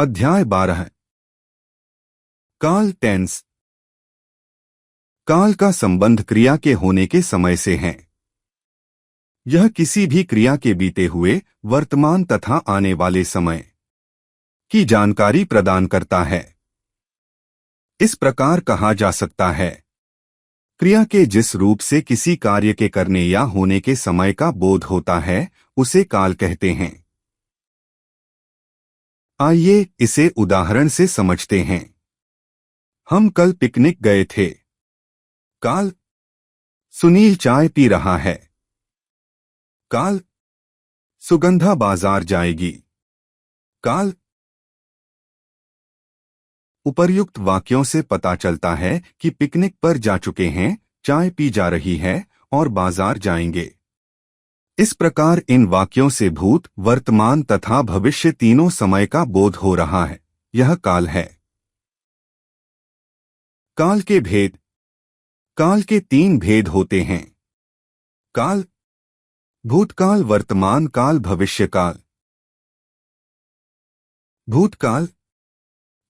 अध्याय 12। काल टेंस। काल का संबंध क्रिया के होने के समय से है। यह किसी भी क्रिया के बीते हुए, वर्तमान तथा आने वाले समय की जानकारी प्रदान करता है। इस प्रकार कहा जा सकता है, क्रिया के जिस रूप से किसी कार्य के करने या होने के समय का बोध होता है, उसे काल कहते हैं। आइए इसे उदाहरण से समझते हैं। हम कल पिकनिक गए थे। काल, सुनील चाय पी रहा है। काल, सुगंधा बाजार जाएगी। काल। उपर्युक्त वाक्यों से पता चलता है कि पिकनिक पर जा चुके हैं, चाय पी जा रही है और बाजार जाएंगे। इस प्रकार इन वाक्यों से भूत, वर्तमान तथा भविष्य तीनों समय का बोध हो रहा है। यह काल है। काल के भेद। काल के 3 भेद होते हैं। काल, भूतकाल, वर्तमान काल, भविष्य काल। भूतकाल,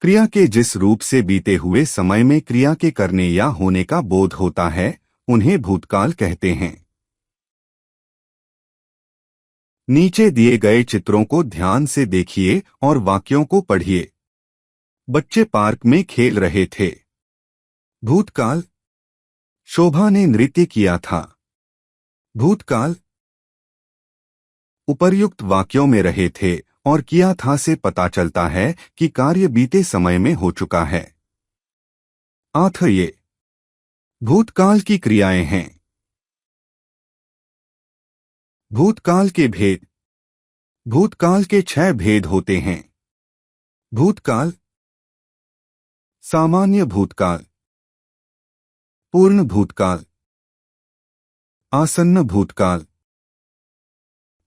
क्रिया के जिस रूप से बीते हुए समय में क्रिया के करने या होने का बोध होता है, उन्हें भूतकाल कहते हैं। नीचे दिए गए चित्रों को ध्यान से देखिए और वाक्यों को पढ़िए। बच्चे पार्क में खेल रहे थे। भूतकाल, शोभा ने नृत्य किया था। भूतकाल, उपर्युक्त वाक्यों में रहे थे और किया था से पता चलता है कि कार्य बीते समय में हो चुका है। ये भूतकाल की क्रियाएं हैं। भूतकाल के भेद। भूतकाल के 6 भेद होते हैं। भूतकाल, सामान्य भूतकाल, पूर्ण भूतकाल, आसन्न भूतकाल,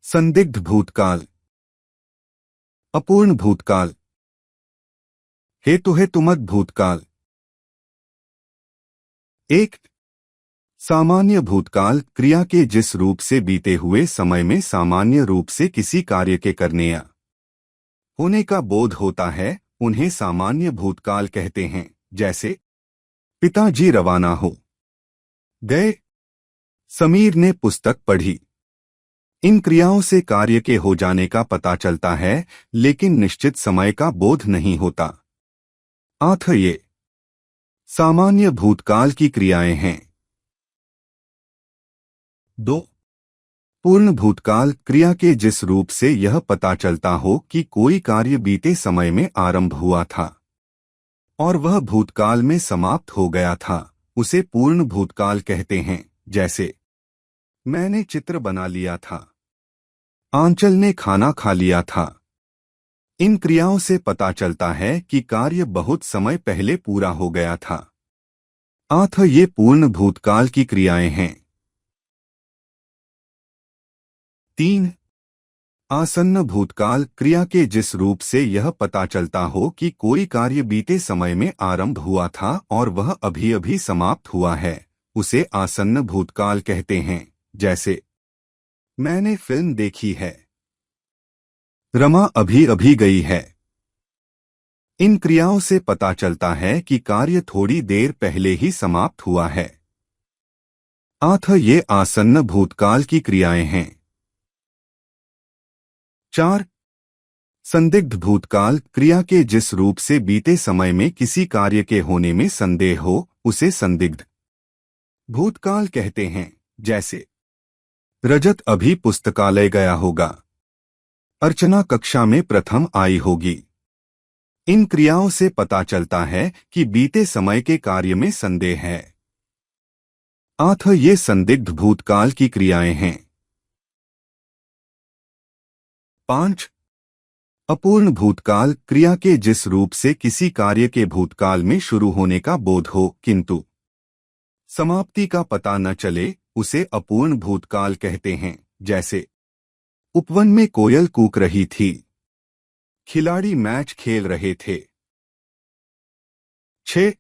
संदिग्ध भूतकाल, अपूर्ण भूतकाल, हेतुहेतुमत भूतकाल। 1. सामान्य भूतकाल, क्रिया के जिस रूप से बीते हुए समय में सामान्य रूप से किसी कार्य के करने या होने का बोध होता है, उन्हें सामान्य भूतकाल कहते हैं। जैसे, पिताजी रवाना हो गए, समीर ने पुस्तक पढ़ी। इन क्रियाओं से कार्य के हो जाने का पता चलता है, लेकिन निश्चित समय का बोध नहीं होता। ये सामान्य भूतकाल की क्रियाएं हैं। 2. पूर्ण भूतकाल, क्रिया के जिस रूप से यह पता चलता हो कि कोई कार्य बीते समय में आरंभ हुआ था और वह भूतकाल में समाप्त हो गया था, उसे पूर्ण भूतकाल कहते हैं। जैसे, मैंने चित्र बना लिया था, आंचल ने खाना खा लिया था। इन क्रियाओं से पता चलता है कि कार्य बहुत समय पहले पूरा हो गया था। ये पूर्ण भूतकाल की क्रियाएं हैं। 3. आसन्न भूतकाल, क्रिया के जिस रूप से यह पता चलता हो कि कोई कार्य बीते समय में आरंभ हुआ था और वह अभी अभी समाप्त हुआ है, उसे आसन्न भूतकाल कहते हैं। जैसे, मैंने फिल्म देखी है, रमा अभी अभी गई है। इन क्रियाओं से पता चलता है कि कार्य थोड़ी देर पहले ही समाप्त हुआ है। ये आसन्न भूतकाल की क्रियाएं हैं। 4. संदिग्ध भूतकाल, क्रिया के जिस रूप से बीते समय में किसी कार्य के होने में संदेह हो, उसे संदिग्ध भूतकाल कहते हैं। जैसे, रजत अभी पुस्तकालय गया होगा, अर्चना कक्षा में प्रथम आई होगी। इन क्रियाओं से पता चलता है कि बीते समय के कार्य में संदेह है। ये संदिग्ध भूतकाल की क्रियाएं हैं। 5. अपूर्ण भूतकाल, क्रिया के जिस रूप से किसी कार्य के भूतकाल में शुरू होने का बोध हो किंतु समाप्ति का पता न चले, उसे अपूर्ण भूतकाल कहते हैं। जैसे, उपवन में कोयल कूक रही थी, खिलाड़ी मैच खेल रहे थे। 6.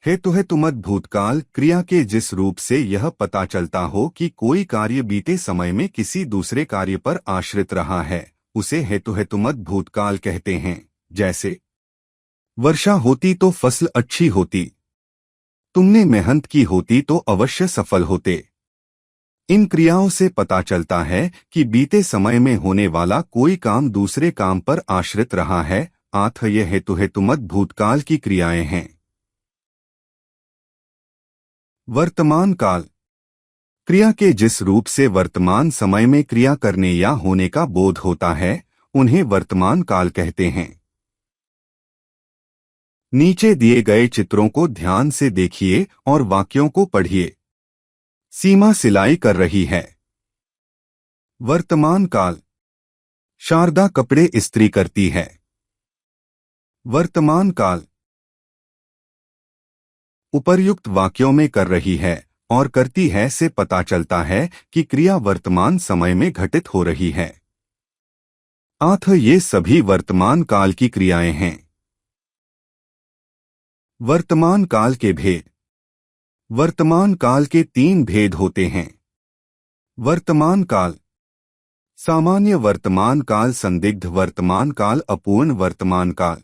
हेतुहेतुमत भूतकाल, क्रिया के जिस रूप से यह पता चलता हो कि कोई कार्य बीते समय में किसी दूसरे कार्य पर आश्रित रहा है, उसे हेतुहेतुमत भूतकाल कहते हैं। जैसे वर्षा होती तो फसल अच्छी होती, तुमने मेहनत की होती तो अवश्य सफल होते। इन क्रियाओं से पता चलता है कि बीते समय में होने वाला कोई काम दूसरे काम पर आश्रित रहा है, अतः ये हेतुहेतुमत भूतकाल की क्रियाएं हैं। वर्तमान काल क्रिया के जिस रूप से वर्तमान समय में क्रिया करने या होने का बोध होता है, उन्हें वर्तमान काल कहते हैं। नीचे दिए गए चित्रों को ध्यान से देखिए और वाक्यों को पढ़िए। सीमा सिलाई कर रही है। वर्तमान काल शारदा कपड़े इस्त्री करती है। वर्तमान काल उपर्युक्त वाक्यों में कर रही है और करती है से पता चलता है कि क्रिया वर्तमान समय में घटित हो रही है, अतः ये सभी वर्तमान काल की क्रियाएं हैं। वर्तमान काल के भेद। वर्तमान काल के 3 भेद होते हैं। वर्तमान काल सामान्य वर्तमान काल, संदिग्ध वर्तमान काल, अपूर्ण वर्तमान काल।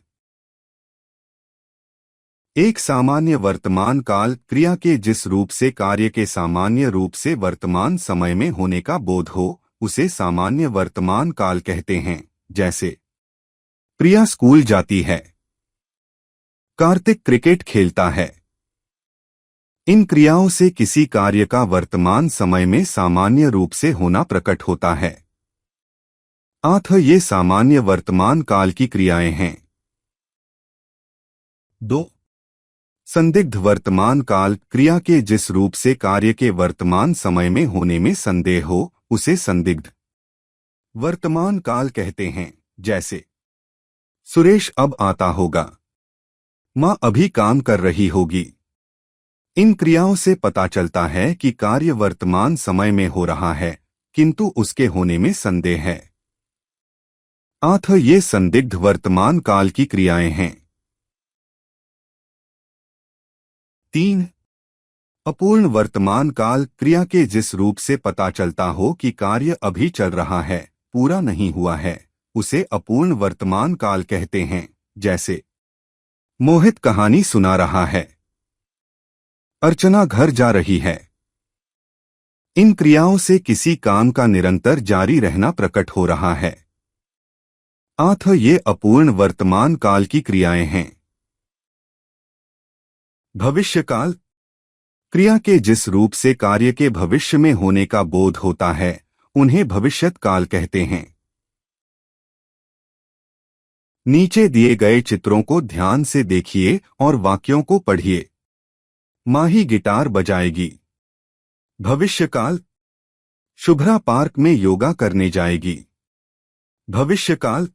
एक सामान्य वर्तमान काल क्रिया के जिस रूप से कार्य के सामान्य रूप से वर्तमान समय में होने का बोध हो, उसे सामान्य वर्तमान काल कहते हैं। जैसे प्रिया स्कूल जाती है, कार्तिक क्रिकेट खेलता है। इन क्रियाओं से किसी कार्य का वर्तमान समय में सामान्य रूप से होना प्रकट होता है, अतः ये सामान्य वर्तमान काल की क्रियाएं हैं। 2. संदिग्ध वर्तमान काल क्रिया के जिस रूप से कार्य के वर्तमान समय में होने में संदेह हो, उसे संदिग्ध वर्तमान काल कहते हैं। जैसे सुरेश अब आता होगा, माँ अभी काम कर रही होगी। इन क्रियाओं से पता चलता है कि कार्य वर्तमान समय में हो रहा है, किंतु उसके होने में संदेह है, अतः ये संदिग्ध वर्तमान काल की क्रियाएं हैं। 3. अपूर्ण वर्तमान काल क्रिया के जिस रूप से पता चलता हो कि कार्य अभी चल रहा है, पूरा नहीं हुआ है, उसे अपूर्ण वर्तमान काल कहते हैं। जैसे मोहित कहानी सुना रहा है, अर्चना घर जा रही है। इन क्रियाओं से किसी काम का निरंतर जारी रहना प्रकट हो रहा है, अतः ये अपूर्ण वर्तमान काल की क्रियाएं हैं। भविष्यकाल क्रिया के जिस रूप से कार्य के भविष्य में होने का बोध होता है, उन्हें भविष्यत काल कहते हैं। नीचे दिए गए चित्रों को ध्यान से देखिए और वाक्यों को पढ़िए। माही गिटार बजाएगी। भविष्यकाल शुभ्रा पार्क में योगा करने जाएगी। भविष्यकाल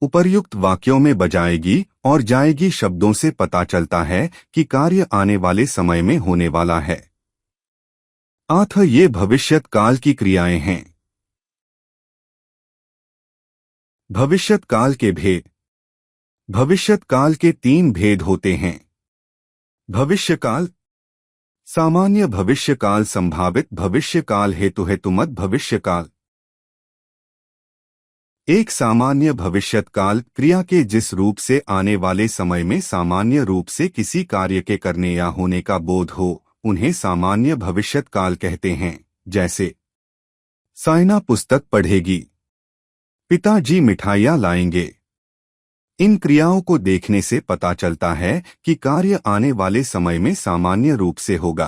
उपर्युक्त वाक्यों में बजाएगी और जाएगी शब्दों से पता चलता है कि कार्य आने वाले समय में होने वाला है, अतः ये भविष्यत काल की क्रियाएं हैं। भविष्यत काल के भेद। भविष्यत काल के 3 भेद होते हैं। भविष्यकाल सामान्य भविष्यकाल, संभावित भविष्यकाल, हेतुहेतुमत भविष्यकाल। एक सामान्य भविष्यत्काल क्रिया के जिस रूप से आने वाले समय में सामान्य रूप से किसी कार्य के करने या होने का बोध हो, उन्हें सामान्य भविष्यत्काल कहते हैं। जैसे साइना पुस्तक पढ़ेगी, पिताजी मिठाइयाँ लाएंगे। इन क्रियाओं को देखने से पता चलता है कि कार्य आने वाले समय में सामान्य रूप से होगा,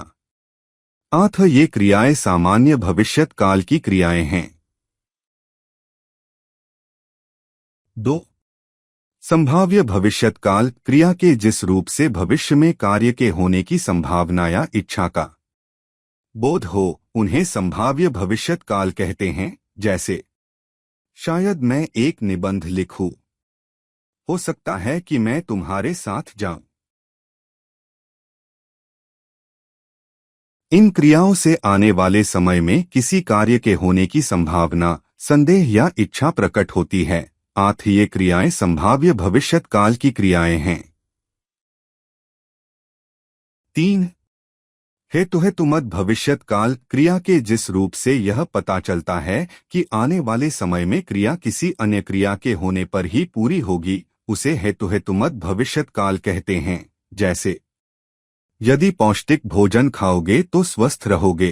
अतः ये क्रियाएं सामान्य भविष्यत्काल की क्रियाएं हैं। 2. संभाव्य भविष्यत्काल क्रिया के जिस रूप से भविष्य में कार्य के होने की संभावना या इच्छा का बोध हो, उन्हें संभाव्य भविष्यत्काल कहते हैं। जैसे शायद मैं एक निबंध लिखूं, हो सकता है कि मैं तुम्हारे साथ जाऊं। इन क्रियाओं से आने वाले समय में किसी कार्य के होने की संभावना, संदेह या इच्छा प्रकट होती है, अतः ये क्रियाएं संभाव्य भविष्यत्काल की क्रियाएं हैं। 3. हेतुहेतुमत भविष्यत काल क्रिया के जिस रूप से यह पता चलता है कि आने वाले समय में क्रिया किसी अन्य क्रिया के होने पर ही पूरी होगी, उसे हेतुहेतुमत भविष्यत काल कहते हैं। जैसे यदि पौष्टिक भोजन खाओगे तो स्वस्थ रहोगे,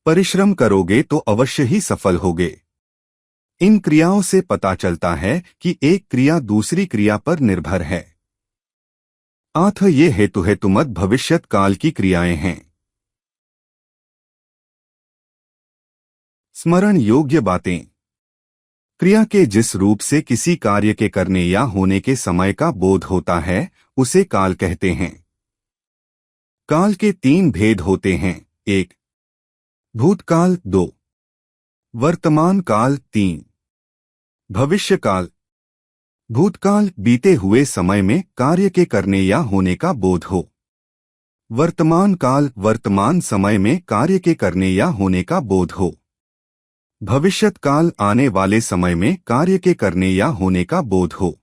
परिश्रम करोगे तो अवश्य ही सफल होगे। इन क्रियाओं से पता चलता है कि एक क्रिया दूसरी क्रिया पर निर्भर है। अतः ये हेतुहेतुमत भविष्यत काल की क्रियाएं हैं। स्मरण योग्य बातें। क्रिया के जिस रूप से किसी कार्य के करने या होने के समय का बोध होता है, उसे काल कहते हैं। काल के 3 भेद होते हैं। 1. भूतकाल। 2. वर्तमान काल। 3. भविष्य काल। भूतकाल बीते हुए समय में कार्य के करने या होने का बोध हो। वर्तमान काल वर्तमान समय में कार्य के करने या होने का बोध हो। भविष्यत काल आने वाले समय में कार्य के करने या होने का बोध हो।